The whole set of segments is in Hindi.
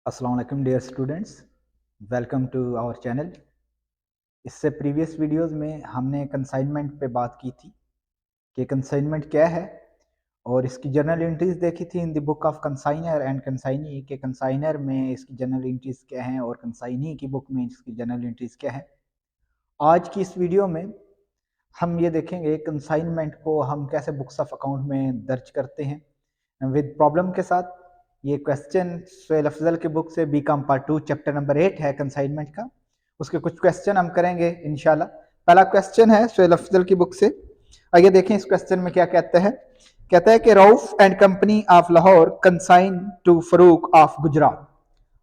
अस्सलाम वालेकुम dear students, welcome to our channel. इससे प्रीवियस वीडियोस में हमने कंसाइनमेंट पे बात की थी कि कंसाइनमेंट क्या है और इसकी जर्नल एंट्रीज देखी थी in the book of consignor and consignee के कंसाइनर में इसकी जर्नल एंट्रीज क्या हैं और कंसाइनी की बुक में इसकी जर्नल एंट्रीज क्या है। आज की इस वीडियो में हम ये देखेंगे कंसाइनमेंट को हम कैसे बुक्स ऑफ अकाउंट में दर्ज करते हैं विद प्रॉब्लम के साथ। ये क्वेश्चन सुहेल अफजल की बुक से बीकॉम पार्ट 2 चैप्टर नंबर 8 है कंसाइनमेंट का। उसके कुछ क्वेश्चन हम करेंगे इंशाल्लाह। पहला क्वेश्चन है सुहेल अफजल की बुक से। आइए देखें इस क्वेश्चन में क्या कहता है। कहता है कि Rauf and company of Lahore consign to Farooq of Gujarat.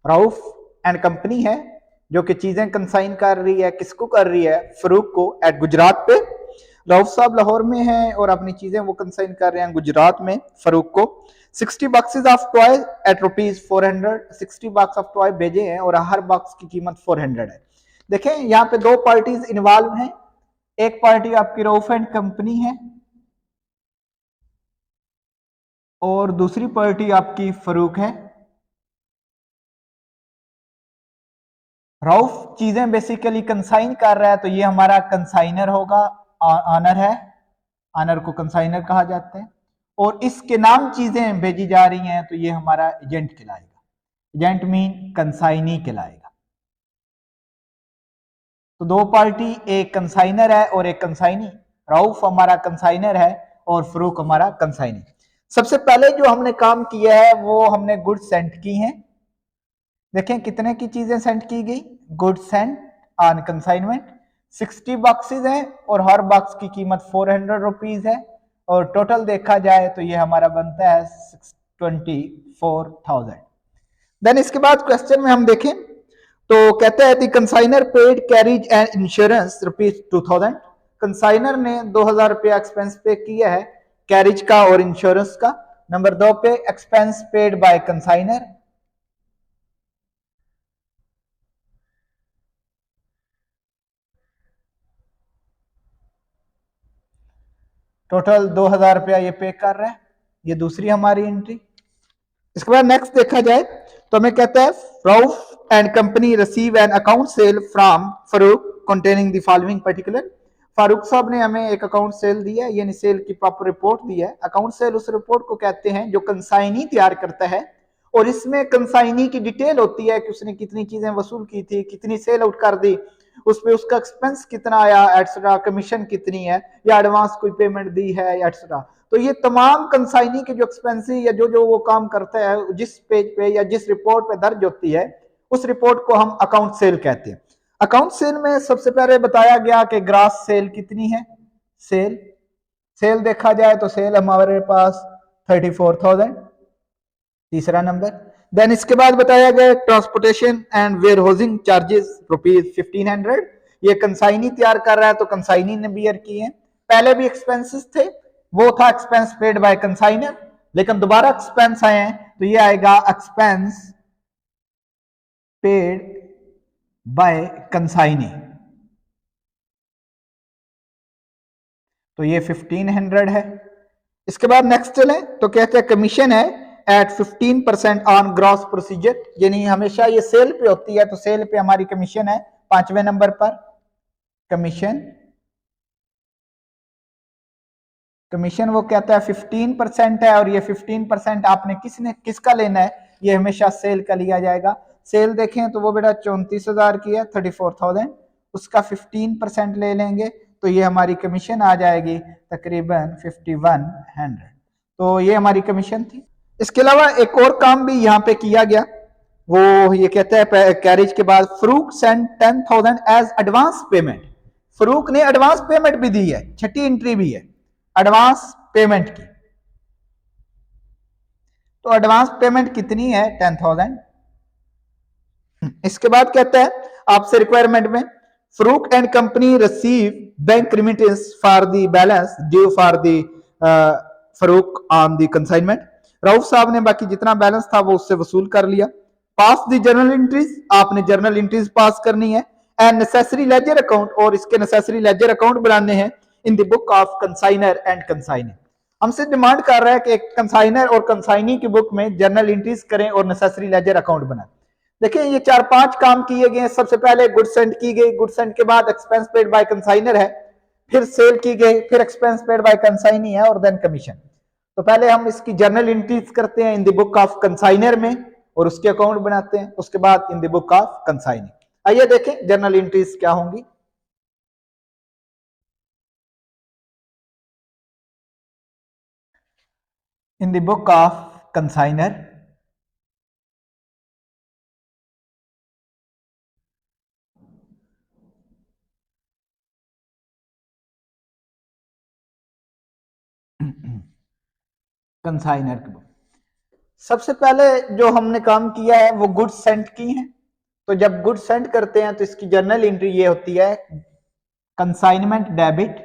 Rauf and company है जो कि चीजें कंसाइन कर रही है, किसको कर रही है? फरूक को, एट गुजरात पे। रऊफ साहब लाहौर में हैं और अपनी चीजें वो कंसाइन कर रहे हैं गुजरात में फरूक को। 60 boxes of toy at ₹400। 60 box of toy भेजे हैं और हर बॉक्स की कीमत 400 है। देखें यहाँ पे दो पार्टीज इन्वॉल्व हैं। एक पार्टी आपकी रऊफ एंड कंपनी है और दूसरी पार्टी आपकी फरूक है। रऊफ चीजें बेसिकली कंसाइन कर रहा है तो ये हमारा कंसाइनर होगा, ऑनर है, ऑनर को कंसाइनर कहा जाता है। और इसके नाम चीजें भेजी जा रही हैं तो ये हमारा एजेंट कहलाएगा। एजेंट मीन कंसाइनी कहलाएगा। तो दो पार्टी, एक कंसाइनर है और एक कंसाइनी। रऊफ हमारा कंसाइनर है और फरूक हमारा कंसाइनी। सबसे पहले जो हमने काम किया है वो हमने गुड्स सेंड की हैं। देखें कितने की चीजें सेंड की गई। Goods send on consignment 60 boxes हैं और हर बॉक्स की कीमत 400 रुपीज है और टोटल देखा जाए तो ये हमारा बनता है 24,000। देन इसके बाद क्वेश्चन में हम देखें तो कहता है the consignor paid carriage and insurance ₹2000। Consignor ने 2000 रुपया एक्सपेंस पे किया है कैरिज का और इंश्योरेंस का। नंबर 2 पे expense paid by consignor. Total 2000 रुपया ये पे कर रहा है। ये दूसरी हमारी एंट्री। इसके बाद नेक्स्ट देखा जाए तो हमें कहता है Rauf and company receive an account cell from Farooq containing the following particular. Farooq साहब ने हमें एक अकाउंट सेल दिया है, यानी सेल की प्रॉपर रिपोर्ट दी है। अकाउंट सेल उस रिपोर्ट को कहते हैं जो कंसाइनी तैयार करता है और इसमें कंसाइनी की डिटेल होती है कि उसने कितनी चीजें वसूल की थी, कितनी सेल आउट कर दी, उस पर उसका एक्सपेंस कितना आया, एटसेट्रा, कमीशन कितनी है या एडवांस कोई पेमेंट दी है एटसेट्रा। तो ये तमाम कंसाइनी के जो एक्सपेंसिव या जो जो वो काम करता है जिस पेज पे या जिस रिपोर्ट पे दर्ज होती है उस रिपोर्ट को हम अकाउंट सेल कहते हैं। अकाउंट सेल में सबसे पहले बताया गया कि ग्रास सेल कितनी है। सेल सेल देखा जाए तो सेल हमारे पास 34,000, तीसरा नंबर। देन इसके बाद बताया गया transportation and warehousing charges ₹1500। ये कंसाइनी तैयार कर रहा है तो कंसाइनी ने बियर किए हैं। पहले भी एक्सपेंसेस थे, वो था एक्सपेंस पेड बाय कंसाइनर, लेकिन दोबारा एक्सपेंस आए हैं तो ये आएगा एक्सपेंस पेड बाय कंसाइनी। तो ये 1500 है। इसके बाद नेक्स्ट चले तो कहते हैं कमीशन है एट 15% ऑन ग्रॉस प्रोसीजर, यानी हमेशा ये सेल पे होती है तो सेल पे हमारी कमीशन है 5वें नंबर पर। कमीशन वो कहता है 15% है और ये 15% आपने किसका लेना है? ये हमेशा सेल का लिया जाएगा। सेल देखें तो वो बेटा 34,000 की है, 34,000, उसका 15% ले लेंगे तो ये हमारी कमीशन आ जाएगी तकरीबन 5100। तो ये हमारी कमीशन थी। इसके अलावा एक और काम भी यहाँ पे किया गया, वो ये कहता है कैरिज के बाद Farooq send 10,000 as advance payment. Farooq ने एडवांस पेमेंट भी दी है, छठी एंट्री भी है एडवांस पेमेंट की। तो एडवांस पेमेंट कितनी है? 10,000। इसके बाद कहता है आपसे रिक्वायरमेंट में Farooq and company receive bank remittance for the balance due for the Farooq on the consignment. Rauf साहब ने बाकी जितना बैलेंस था वो उससे वसूल कर लिया। पास द जर्नल एंट्रीज, आपने जर्नल एंट्रीज पास करनी है एंड नेसेसरी लेजर अकाउंट, और इसके नेसेसरी लेजर अकाउंट बनाने हैं in the book of consignor and consignee. हमसे डिमांड कर रहा है कि कंसाइनर और कंसाइनी की बुक में जर्नल एंट्रीज करें और नेसेसरी लेजर अकाउंट बनाएं। देखिए ये 4-5 काम किए गए। सबसे पहले गुड सेंड की गई, गुड सेंड के बाद एक्सपेंस पेड बाय कंसाइनर है, फिर सेल की गई, फिर एक्सपेंस पेड बाय कंसाइनी है और देन कमीशन। तो पहले हम इसकी जर्नल एंट्रीज करते हैं in the book of consignor में और उसके अकाउंट बनाते हैं, उसके बाद in the book of consignee. आइए देखें जर्नल एंट्रीज क्या होंगी। In the book of consignor consignor की बुक, सबसे पहले जो हमने काम किया है वो गुड्स सेंड की है। तो जब गुड्स सेंड करते हैं तो इसकी जर्नल एंट्री ये होती है कंसाइनमेंट डेबिट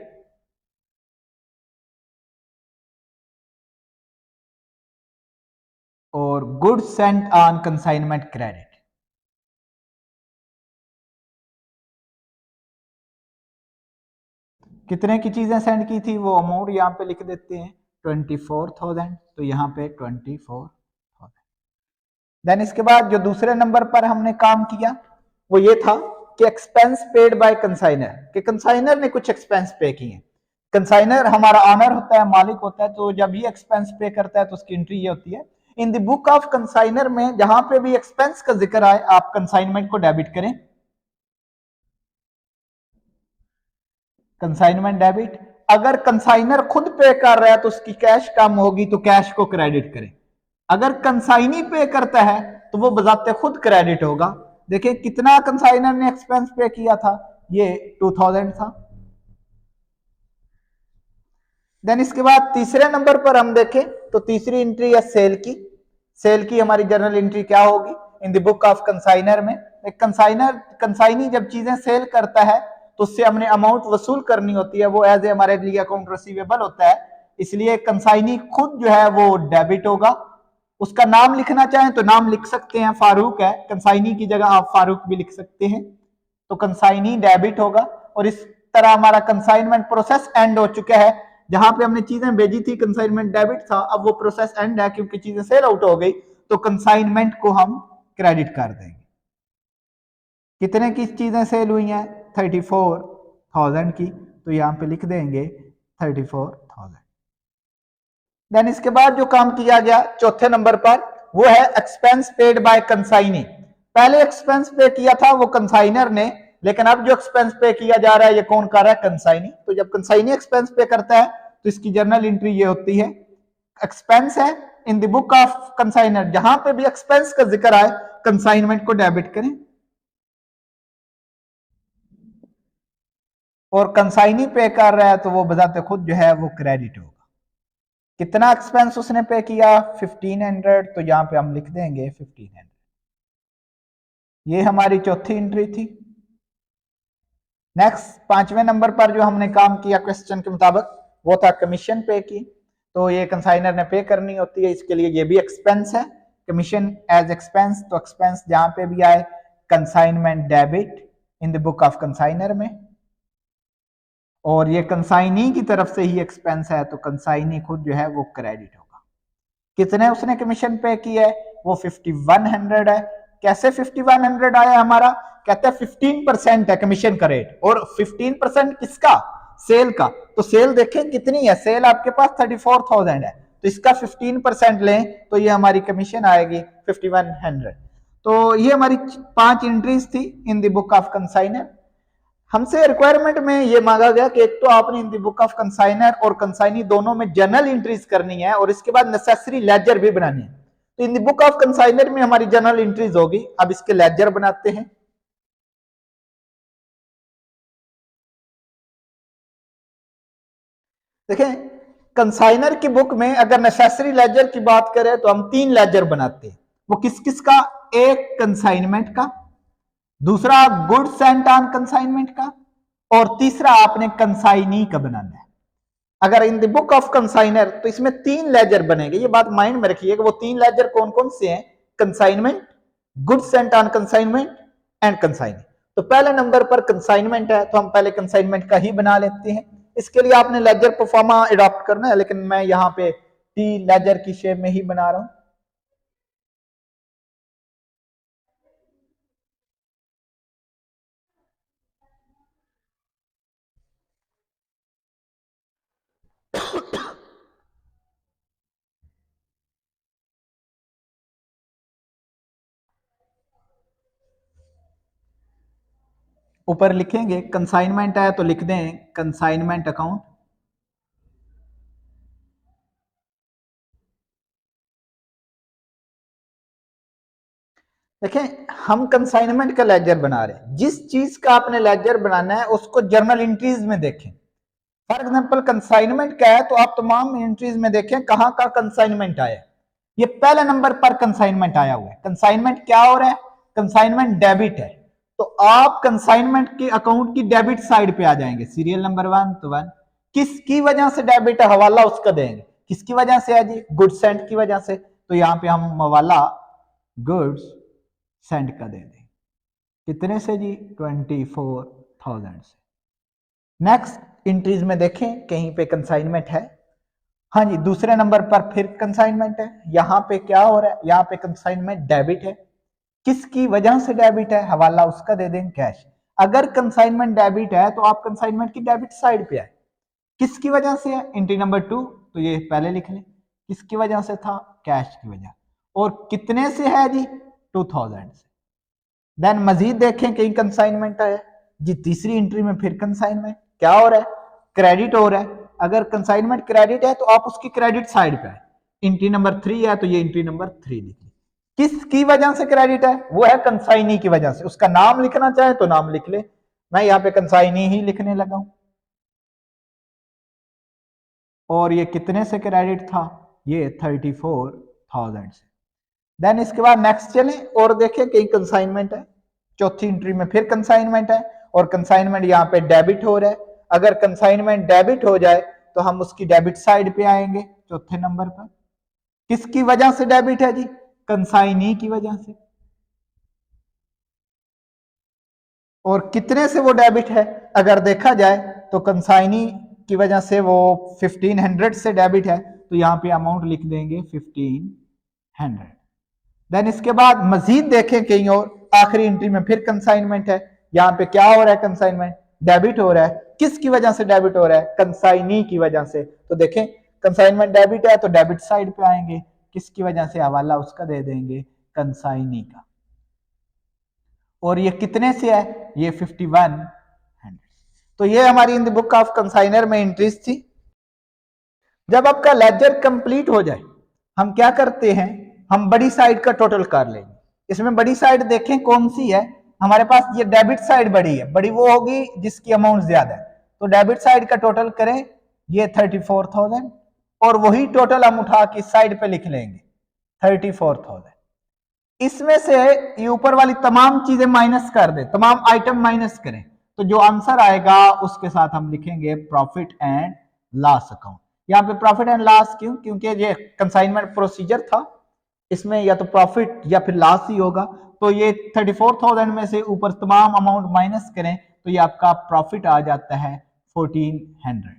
और goods Saint on consignment credit. कितने की चीजें सेंड की थी वो अमाउंट यहां पे लिख देते हैं 24,000, तो यहां पे 24,000। देन इसके बाद जो दूसरे नंबर पर हमने काम किया वो ये था कि एक्सपेंस पेड बाय कंसाइनर, कि कंसाइनर ने कुछ एक्सपेंस पे किए। कंसाइनर हमारा ऑनर होता है, मालिक होता है, तो जब ये एक्सपेंस पे करता है तो उसकी एंट्री ये होती है in the book of consignor में। जहां पे भी एक्सपेंस का जिक्र आए आप कंसाइनमेंट को डेबिट करें, कंसाइनमेंट डेबिट। अगर कंसाइनर खुद पे कर रहा है तो उसकी कैश कम होगी तो कैश को क्रेडिट करें। अगर कंसाइनी पे करता है तो वो बजाते खुद क्रेडिट होगा। देखिए कितना कंसाइनर ने एक्सपेंस पे किया था, ये 2000 था। देन इसके बाद तीसरे नंबर पर हम देखें तो तीसरी एंट्री है सेल की। सेल की हमारी जर्नल एंट्री क्या होगी in the book of consignor में। एक कंसाइनी जब चीजें सेल करता है तो उससे हमने अमाउंट वसूल करनी होती है, वो एज ए हमारे लिए अकाउंट रिसीवेबल होता है, इसलिए कंसाइनी खुद जो है वो डेबिट होगा। उसका नाम लिखना चाहें तो नाम लिख सकते हैं, फारूक है, कंसाइनी की जगह आप फारूक भी लिख सकते हैं, तो कंसाइनी डेबिट होगा। और इस तरह हमारा कंसाइनमेंट प्रोसेस एंड हो चुका है। जहां पे हमने चीजें भेजी थी कंसाइनमेंट डेबिट था, अब वो प्रोसेस एंड है क्योंकि चीजें सेल आउट हो गई, तो कंसाइनमेंट को हम क्रेडिट कर देंगे। कितने की चीजें सेल हुई हैं 34,000 की, तो यहां पे लिख देंगे 34,000। देन इसके बाद जो काम किया गया चौथे नंबर पर वो है एक्सपेंस पेड बाय कंसाइनी। पहले एक्सपेंस पे किया था वो कंसाइनर ने, लेकिन अब जो एक्सपेंस पे किया जा रहा है ये कौन कर रहा है, कंसाइनी। तो जब कंसाइनी एक्सपेंस पे करता है तो इसकी जर्नल एंट्री ये होती है एक्सपेंस है in the book of consignor. जहां पे भी एक्सपेंस का जिक्र आए कंसाइनमेंट को डेबिट करें, और कंसाइनी पे कर रहा है तो वो बजाते खुद जो है वो क्रेडिट होगा। कितना एक्सपेंस उसने पे किया 1500, तो यहां पे हम लिख देंगे 1500। ये हमारी चौथी एंट्री थी। नेक्स्ट पांचवें नंबर पर जो हमने काम किया क्वेश्चन के मुताबिक वो था कमीशन पे की। तो ये कंसाइनर ने पे करनी होती है, इसके लिए ये भी एक्सपेंस है, कमीशन एज एक्सपेंस। तो एक्सपेंस जहां पे भी आए consignment debit in the book of consignor में, और ये कंसाइनी की तरफ से ही एक्सपेंस है तो कंसाइनी खुद जो है वो क्रेडिट होगा। कितने उसने कमीशन पे की है वो 5100 है। कैसे 5100 आया हमारा, कहते हैं 15% है कमीशन का रेट, और 15% किसका, सेल का। तो सेल देखें कितनी है, सेल आपके पास 34,000 है, तो इसका 15% लें तो ये हमारी कमीशन आएगी 5100। तो ये हमारी 5 एंट्रीज थी in the book of consignor. हमसे रिक्वायरमेंट में ये मांगा गया कि एक तो आपने in the book of consignor और कंसाइनी दोनों में जर्नल एंट्रीज करनी है और इसके बाद नेसेसरी लेजर भी बनानी है। तो in the book of consignor में हमारी जर्नल एंट्रीज होगी। अब इसके लेजर बनाते हैं। देखें कंसाइनर की बुक में अगर नेसेसरी लेजर की बात करें तो हम 3 लेजर बनाते हैं। वो किस किस का, एक कंसाइनमेंट का, दूसरा गुड सेंट ऑन कंसाइनमेंट का, और तीसरा आपने कंसाइनी का बनाना है। अगर in the book of consignor तो इसमें 3 लेजर बनेंगे, ये बात माइंड में रखिएगा। वो 3 लेजर कौन कौन से हैं, consignment, good Saint on consignment and consignee. तो पहले नंबर पर कंसाइनमेंट है तो हम पहले कंसाइनमेंट का ही बना लेते हैं। इसके लिए आपने लेजर परफॉर्मा अडॉप्ट करना है, लेकिन मैं यहां पे टी लेजर की शेप में ही बना रहा हूं। ऊपर लिखेंगे कंसाइनमेंट है तो लिख दें कंसाइनमेंट अकाउंट, देखें हम कंसाइनमेंट का लेजर बना रहे हैं, जिस चीज का आपने लेजर बनाना है उसको जर्नल एंट्रीज में देखें। फॉर एग्जांपल कंसाइनमेंट क्या है तो आप तमाम एंट्रीज में देखें कहां का कंसाइनमेंट आया। ये पहले नंबर पर कंसाइनमेंट आया हुआ है। कंसाइनमेंट क्या हो रहा है? कंसाइनमेंट डेबिट है, तो आप कंसाइनमेंट के अकाउंट की डेबिट साइड पे आ जाएंगे। सीरियल नंबर 1 तो 1 किसकी वजह से डेबिट है, हवाला उसका देंगे। किसकी वजह से है जी? गुड्स सेंट की वजह से, तो यहां पे हम हवाला गुड्स सेंड का दे दें। कितने से जी? 24,000 से। नेक्स्ट एंट्रीज में देखें कहीं पे कंसाइनमेंट है। हाँ जी, दूसरे नंबर पर फिर कंसाइनमेंट है। यहां पे क्या हो रहा है? यहां पे कंसाइनमेंट डेबिट है। किसकी वजह से डेबिट है? हवाला उसका दे दें कैश। अगर कंसाइनमेंट डेबिट है तो आप कंसाइनमेंट की डेबिट साइड पे आए। किसकी वजह से है? एंट्री नंबर 2, तो ये पहले लिख लें। किसकी वजह से था? कैश की वजह। और कितने से है जी? 2000 से। देन मजीद देखें कहीं कंसाइनमेंट है जी, तीसरी एंट्री में फिर कंसाइनमेंट क्या हो रहा है? क्रेडिट हो रहा है। अगर कंसाइनमेंट क्रेडिट है तो आप उसकी क्रेडिट साइड पे है। एंट्री नंबर 3 है तो ये एंट्री नंबर 3 लिखिए। किसकी वजह से क्रेडिट है? वो है कंसाइनी की वजह से। उसका नाम लिखना चाहे तो नाम लिख ले, मैं यहां पे कंसाइनी ही लिखने लगा हूं। और ये कितने से क्रेडिट था? ये 34,000 से। देन इसके बाद नेक्स्ट चलें और देखें कहीं कंसाइनमेंट है। चौथी एंट्री में फिर कंसाइनमेंट है और कंसाइनमेंट यहाँ पे डेबिट हो रहा है। अगर कंसाइनमेंट डेबिट हो जाए तो हम उसकी डेबिट साइड पे आएंगे चौथे नंबर पर। किसकी वजह से डेबिट है जी? कंसाइनी की वजह से। और कितने से वो डेबिट है? अगर देखा जाए तो कंसाइनी की वजह से वो 1500 से डेबिट है, तो यहाँ पे अमाउंट लिख देंगे 1500। देन इसके बाद मजीद देखें कहीं और आखिरी एंट्री में फिर कंसाइनमेंट है। यहाँ पे क्या हो रहा है? कंसाइनमेंट डेबिट हो रहा है। किसकी वजह से डेबिट हो रहा है? कंसाइनी की वजह से। तो देखें कंसाइनमेंट डेबिट है तो डेबिट साइड पे आएंगे। किसकी वजह से? हवाला उसका दे देंगे कंसाइनी का। और ये कितने से है? ये 5100। तो ये हमारी in the book of consignor में एंट्रीज थी। जब आपका लेजर कंप्लीट हो जाए हम क्या करते हैं? हम बड़ी साइड का टोटल कर लेंगे। इसमें बड़ी साइड देखें कौन सी है हमारे पास? ये डेबिट साइड बड़ी है। बड़ी वो होगी जिसकी अमाउंट ज्यादा है। तो डेबिट साइड का टोटल करें, ये 34,000, और वही टोटल हम उठा के साइड पे लिख लेंगे 34,000। इसमें से ये ऊपर वाली तमाम चीजें माइनस कर दें, तमाम आइटम माइनस करें, तो जो आंसर आएगा उसके साथ हम लिखेंगे प्रॉफिट एंड लॉस अकाउंट। यहाँ पे प्रॉफिट एंड लॉस क्यों? क्योंकि ये कंसाइनमेंट प्रोसीजर था, इसमें या तो प्रॉफिट या फिर लॉस ही होगा। तो ये 34,000 में से ऊपर तमाम अमाउंट माइनस करें तो ये आपका प्रॉफिट आ जाता है 1400।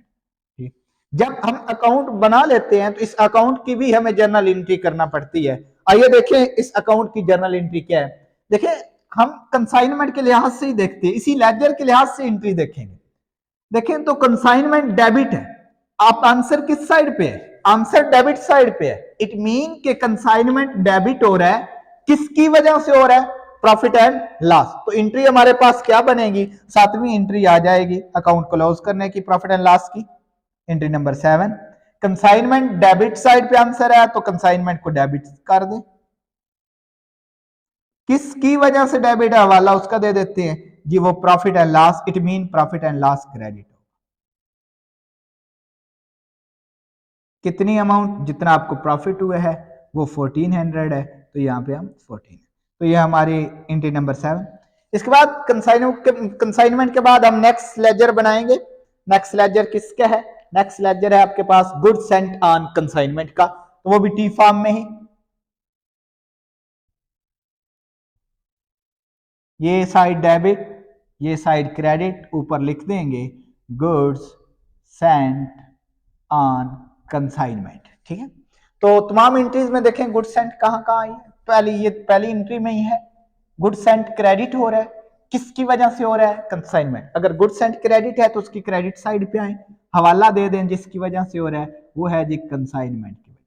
ठीक, जब हम अकाउंट बना लेते हैं तो इस अकाउंट की भी हमें जर्नल एंट्री करना पड़ती है। आइए देखें इस अकाउंट की जर्नल एंट्री क्या है। देखें हम कंसाइनमेंट के लिहाज से ही देखते हैं, इसी लेजर के लिहाज से एंट्री देखेंगे। देखें तो कंसाइनमेंट डेबिट है, आप आंसर किस साइड पे है? आंसर डेबिट साइड पे है। इट मीन के कंसाइनमेंट डेबिट हो रहा है। किसकी वजह से हो रहा है? Profit and loss. तो एंट्री हमारे पास क्या बनेगी? सातवीं एंट्री आ जाएगी अकाउंट क्लोज करने की, प्रॉफिट एंड लॉस की, entry number 7। Consignment debit side पे आंसर है तो कंसाइनमेंट को डेबिट कर दें। किसकी वजह से डेबिट है? हवाला उसका दे देते हैं जी, वो profit and loss. It mean profit and loss credit. कितनी अमाउंट? जितना आपको प्रॉफिट हुआ है वो 1400 है, तो यहाँ पे हम 14। तो ये हमारी एंट्री नंबर 7। इसके बाद कंसाइनमेंट के बाद हम नेक्स्ट लेजर बनाएंगे। नेक्स्ट लेजर किसका है? नेक्स्ट लेजर है आपके पास गुड सेंट ऑन कंसाइनमेंट का, तो वो भी टी फॉर्म में ही। ये साइड डेबिट, ये साइड क्रेडिट, ऊपर लिख देंगे गुड्स सेंट ऑन कंसाइनमेंट। ठीक है, तो तमाम एंट्रीज में देखें गुड सेंट कहां कहां आई है। पहली, ये पहली एंट्री में ही है। गुड सेंट क्रेडिट हो रहा है। किसकी वजह से हो रहा है? कंसाइनमेंट। अगर गुड सेंट क्रेडिट है तो उसकी क्रेडिट साइड पे आए, हवाला दे दें जिसकी वजह से हो रहा है, वो है जी कंसाइनमेंट की वजह।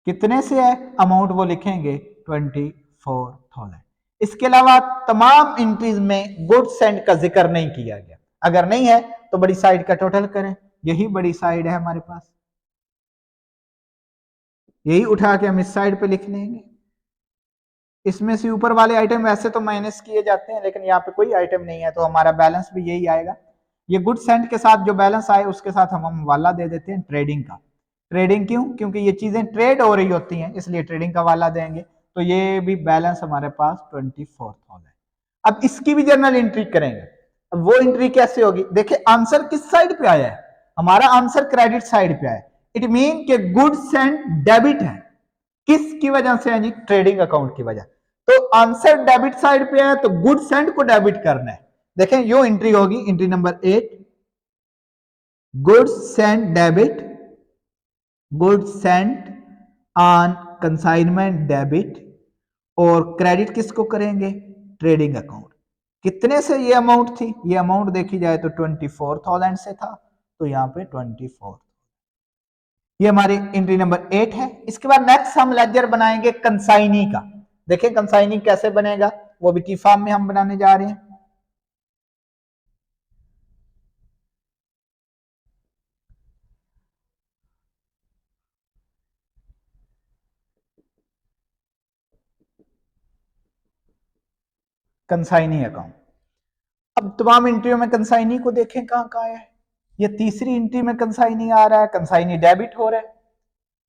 कितने से है? अमाउंट वो लिखेंगे 24,000। इसके अलावा तमाम एंट्रीज में गुड्स सेंड का जिक्र नहीं किया गया। अगर नहीं है तो बड़ी साइड का टोटल करें, यही बड़ी साइड है हमारे पास, यही उठा के हम इस साइड पे लिख लेंगे। इसमें से ऊपर वाले आइटम वैसे तो माइनस किए जाते हैं, लेकिन यहाँ पे कोई आइटम नहीं है तो हमारा बैलेंस भी यही आएगा। ये गुड सेंड के साथ जो बैलेंस आए उसके साथ हम वाला दे देते हैं ट्रेडिंग का। ट्रेडिंग क्यों? क्योंकि ये चीजें ट्रेड हो रही होती हैं, इसलिए ट्रेडिंग का वाला देंगे। तो ये भी बैलेंस हमारे पास 24,000 है। अब इसकी भी जर्नल एंट्री करेंगे। अब वो एंट्री कैसे होगी? देखिए आंसर किस साइड पे आया है, हमारा आंसर क्रेडिट साइड पे आया है। इट मीन के गुड सेंड डेबिट है। किसकी वजह से है जी? ट्रेडिंग अकाउंट की वजह। तो आंसर डेबिट साइड पे है तो गुड सेंड को डेबिट करना है। देखें यो एंट्री होगी, entry number 8, good send debit, good send on consignment debit, और क्रेडिट किसको करेंगे? Trading account. कितने से ये अमाउंट थी? ये अमाउंट देखी जाए तो 24,000 से था, तो यहाँ पे 24, ये हमारी एंट्री नंबर 8 है। इसके बाद नेक्स्ट हम लेजर बनाएंगे कंसाइनी का। देखें कंसाइनी कैसे बनेगा, वो भी टी फॉर्म में हम बनाने जा रहे हैं। Consignee account. अब तमाम एंट्रियों में कंसाइनी को देखें कहां कहां है। ये तीसरी एंट्री में कंसाइनी आ रहा है, कंसाइनी डेबिट हो रहा है,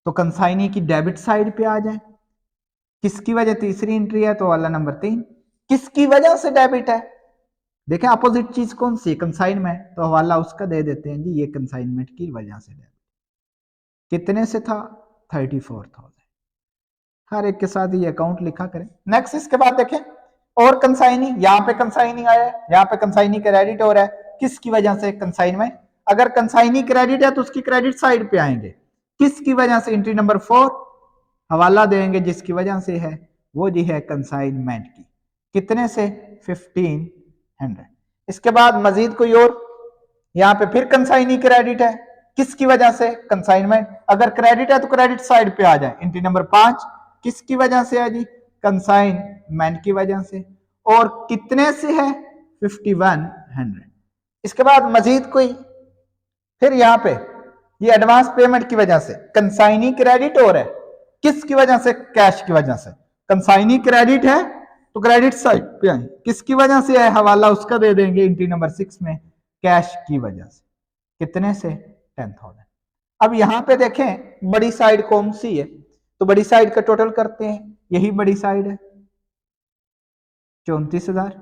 तो कंसाइनी की डेबिट साइड पे आ जाए। किसकी वजह? तीसरी एंट्री है तो वाला नंबर 3। किसकी वजह से डेबिट है? देखें अपोजिट चीज कौन सी? कंसाइनमेंट, तो हवाला उसका दे देते हैं जी, ये कंसाइनमेंट की वजह से डेबिट। कितने से था? 34,000। हर एक के साथ ये अकाउंट लिखा करें। नेक्स्ट इसके बाद देखें और कंसाइनी, यहाँ पे कंसाइनी आया है, यहाँ पे कंसाइनी क्रेडिट हो रहा है। किसकी वजह से? कंसाइनमेंट। अगर कंसाइनी क्रेडिट है तो उसकी क्रेडिट साइड पे आएंगे। किसकी वजह से? एंट्री नंबर 4, हवाला देंगे जिसकी वजह से है, वो जी है कंसाइनमेंट की। कितने से? 1500। इसके बाद मजीद कोई और, यहाँ पे फिर कंसाइनी क्रेडिट है। किसकी वजह से? कंसाइनमेंट। अगर क्रेडिट है तो क्रेडिट साइड पे आ जाए। एंट्री नंबर 5 किसकी वजह से है जी? कंसाइनमेंट की वजह से। और कितने से है? 5100। इसके बाद मजीद कोई, फिर यहाँ पे ये एडवांस पेमेंट की वजह से कंसाइनी क्रेडिट हो रहा है। किसकी वजह से? कैश की वजह से। कंसाइनी क्रेडिट है तो क्रेडिट साइड पे आए। किसकी वजह से है? हवाला उसका दे देंगे एंट्री नंबर 6 में, कैश की वजह से। कितने से? 10,000। अब यहां पे देखें बड़ी साइड कौन सी है, तो बड़ी साइड का टोटल करते हैं, यही बड़ी साइड है 34,000।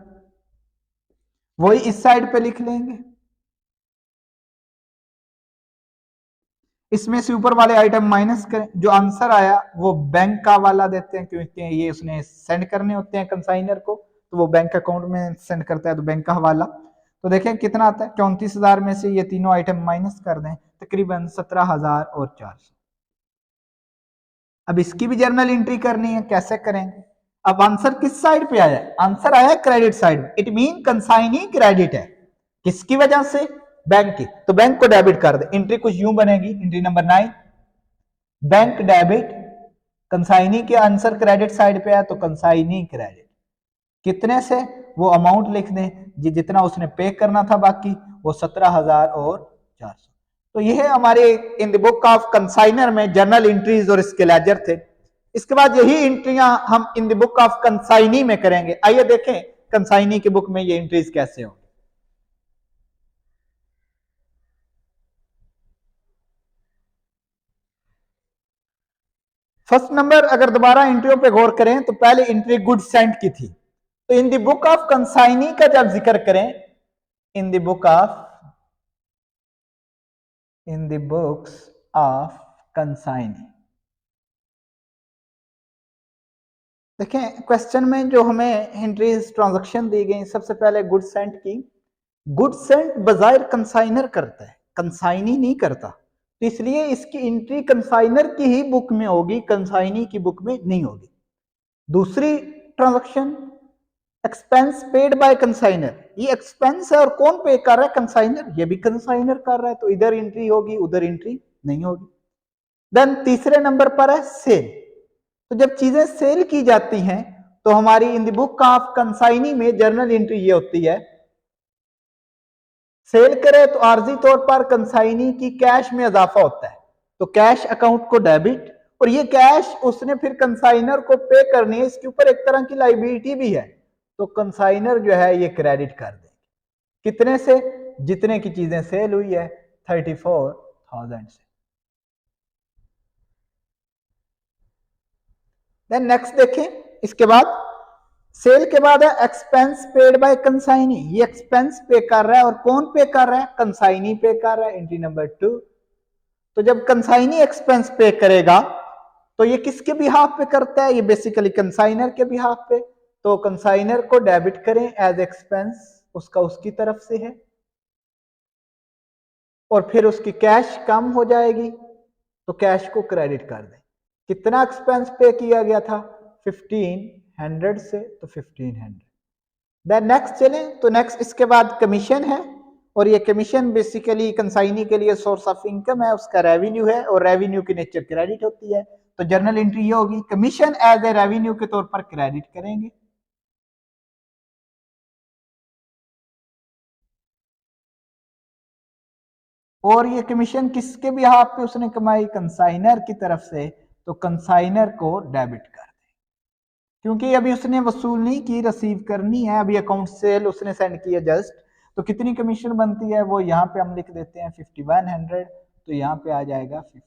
वही इस साइड पे लिख लेंगे। इसमें से ऊपर वाले आइटम माइनस करें, जो आंसर आया वो बैंक का वाला देते हैं, क्योंकि ये उसने सेंड करने होते हैं कंसाइनर को, तो वो बैंक अकाउंट में सेंड करता है, तो बैंक का हवाला। तो देखें कितना आता है, 34,000 में से ये तीनों आइटम माइनस कर दें, तकरीबन 17,400। अब इसकी भी जर्नल एंट्री करनी है, कैसे करेंगे? अब आंसर किस साइड पे आया? आंसर आया credit side. It mean consignee credit है। किसकी वजह से? बैंक की, तो बैंक को डेबिट कर दे। एंट्री कुछ यूं बनेगी, entry number 9, bank debit, consignee के आंसर क्रेडिट साइड पे है तो कंसाइनी क्रेडिट। कितने से? वो अमाउंट लिख दें जितना उसने पे करना था, बाकी वो 17,400। तो ये है हमारे in the book of consignor में जर्नल एंट्रीज और इसके लेजर थे। इसके बाद यही एंट्रियां हम in the book of consignee में करेंगे। आइए देखें कंसाइनी की बुक में ये एंट्रीज कैसे होंगी। फर्स्ट नंबर, अगर दोबारा एंट्रियों पे गौर करें तो पहले एंट्री गुड सेंट की थी, तो in the book of consignee का जब जिक्र करें, इन the book of, in the books of consignee, देखें क्वेश्चन में जो हमें एंट्रीज ट्रांजैक्शन दी गई, सबसे पहले गुड सेंट की। गुड सेंट बजायर कंसाइनर करता है, कंसाइनी नहीं करता, तो इसलिए इसकी एंट्री कंसाइनर की ही बुक में होगी, कंसाइनी की बुक में नहीं होगी। दूसरी transaction expense paid by consignor, ये एक्सपेंस है और कौन पे कर रहा है? कंसाइनर। ये भी कंसाइनर कर रहा है, तो इधर एंट्री होगी, उधर एंट्री नहीं होगी। देन तीसरे नंबर पर है सेल, तो जब चीजें सेल की जाती हैं तो हमारी in the book of consignee में जर्नल एंट्री ये होती है, सेल करे तो आर्जी तौर पर कंसाइनी की कैश में इजाफा होता है, तो कैश अकाउंट को डेबिट, और ये कैश उसने फिर कंसाइनर को पे करनी है, इसके ऊपर एक तरह की लाइबिलिटी भी है, तो कंसाइनर जो है ये क्रेडिट कर देंगे। कितने से? जितने की चीजें सेल हुई है 34,000 से। देन नेक्स्ट देखें, इसके बाद सेल के बाद है एक्सपेंस पेड बाय कंसाइनी। ये एक्सपेंस पे कर रहा है, और कौन पे कर रहा है? कंसाइनी पे कर रहा है, एंट्री नंबर 2। तो जब कंसाइनी एक्सपेंस पे करेगा तो ये किसके बिहाफ पे करता है? ये बेसिकली कंसाइनर के बिहाफ पे, तो कंसाइनर को डेबिट करें एज एक्सपेंस, उसका उसकी तरफ से है, और फिर उसकी कैश कम हो जाएगी तो कैश को क्रेडिट कर दें। कितना एक्सपेंस पे किया गया था? 1500 से, तो 1500। देन नेक्स्ट चलें, तो नेक्स्ट इसके बाद कमीशन है, और ये कमीशन बेसिकली कंसाइनी के लिए सोर्स ऑफ इनकम है, उसका रेवेन्यू है, और रेवेन्यू की नेचर क्रेडिट होती है, तो जर्नल एंट्री ये होगी, कमीशन एज ए रेवेन्यू के तौर पर क्रेडिट करेंगे। और ये कमीशन किसके बिहाफ पे उसने कमाई? कंसाइनर की तरफ से, तो कंसाइनर को डेबिट कर दें, क्योंकि अभी उसने वसूल नहीं की, रिसीव करनी है, अभी अकाउंट सेल उसने सेंड किया जस्ट, तो कितनी कमीशन बनती है वो यहाँ पे हम लिख देते हैं 5100, तो यहाँ पे आ जाएगा 51।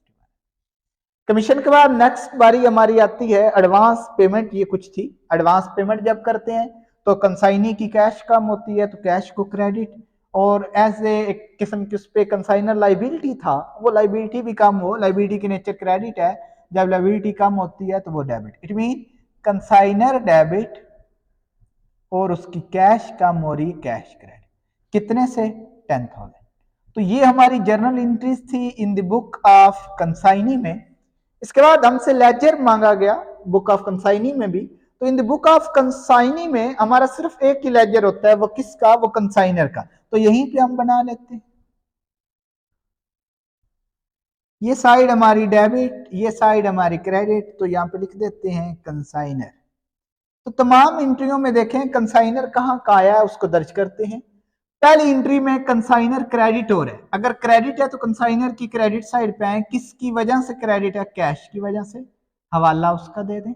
कमीशन के बाद नेक्स्ट बारी हमारी आती है एडवांस पेमेंट। ये कुछ थी, एडवांस पेमेंट जब करते हैं तो कंसाइनी की कैश कम होती है, तो कैश को क्रेडिट, और एज ए एक किस्म की उस पे कंसाइनर लाइबिलिटी था, वो लाइबिलिटी भी कम हो, लाइबिलिटी की नेचर क्रेडिट है, जब लाइबिलिटी कम होती है तो वो debit. It mean consignor debit और उसकी कैश कम हो रही कैश क्रेडिट। कितने से? 10,000। तो ये हमारी जर्नल एंट्रीज थी in the book of consignee में। इसके बाद हमसे लेजर मांगा गया बुक ऑफ कंसाइनी में भी, तो in the book of consignee में हमारा सिर्फ एक ही लेजर होता है, वो किसका? वो कंसाइनर का, तो यहीं पे हम बना लेते हैं। ये साइड हमारी डेबिट, ये साइड हमारी क्रेडिट, तो यहाँ पे लिख देते हैं कंसाइनर। तो तमाम एंट्रियों में देखें कंसाइनर कहाँ का आया है उसको दर्ज करते हैं। पहली एंट्री में कंसाइनर क्रेडिट हो रहा है, अगर क्रेडिट है तो कंसाइनर की क्रेडिट साइड पे आए, किसकी वजह से क्रेडिट है? कैश की वजह से, हवाला उसका दे दें।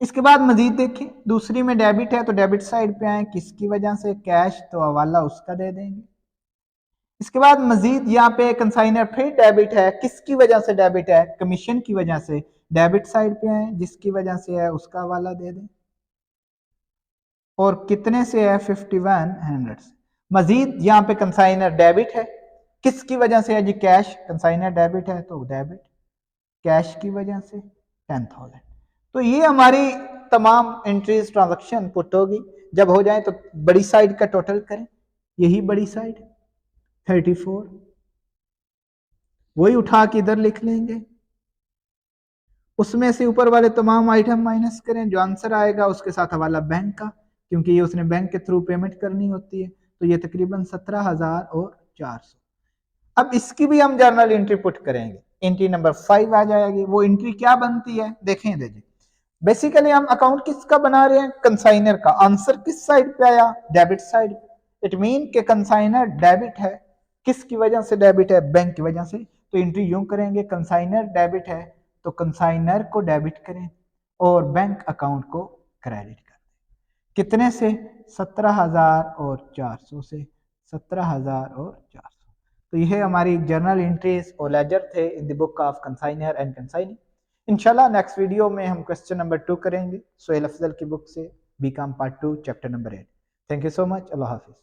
इसके बाद मजीद देखें, दूसरी में डेबिट है तो डेबिट साइड पे आए, किसकी वजह से? कैश, तो हवाला उसका दे देंगे। इसके बाद मजीद यहाँ पे कंसाइनर फिर डेबिट है, किसकी वजह से डेबिट है? कमीशन की वजह से, डेबिट साइड पे आए, जिसकी वजह से है उसका हवाला दे दें, और कितने से है? 5100 से। मजीद यहाँ पे कंसाइनर डेबिट है, किसकी वजह से है जी? कैश, कंसाइनर डेबिट है तो डेबिट, कैश की वजह से 10,000। तो ये हमारी तमाम एंट्रीज ट्रांजैक्शन पुट होगी। जब हो जाए तो बड़ी साइड का टोटल करें, यही बड़ी साइड 34, वही उठा के इधर लिख लेंगे, उसमें से ऊपर वाले तमाम आइटम माइनस करें, जो आंसर आएगा उसके साथ हवाला बैंक का, क्योंकि ये उसने बैंक के थ्रू पेमेंट करनी होती है, तो ये तकरीबन 17,400। अब इसकी भी हम जर्नल एंट्री पुट करेंगे, एंट्री नंबर 5 आ जाएगी। वो एंट्री क्या बनती है देखें दीजिए। बेसिकली हम अकाउंट किसका बना रहे हैं? कंसाइनर का। आंसर किस साइड पे आया? Debit side. इट मीन के कंसाइनर डेबिट है, किसकी वजह से डेबिट है? बैंक की वजह से। तो एंट्री यूं करेंगे, कंसाइनर डेबिट है तो कंसाइनर को डेबिट करें और बैंक अकाउंट को क्रेडिट करें। कितने से? 17,400 से, 17,400। तो यह हमारी जर्नल एंट्रीज और लेजर थे in the book of consignor and consignee. इंशाल्लाह नेक्स्ट वीडियो में हम क्वेश्चन नंबर 2 करेंगे, सोहेल अफजल की बुक से, BCom part 2 chapter number 8। Thank you so much. अल्लाह हाफिज।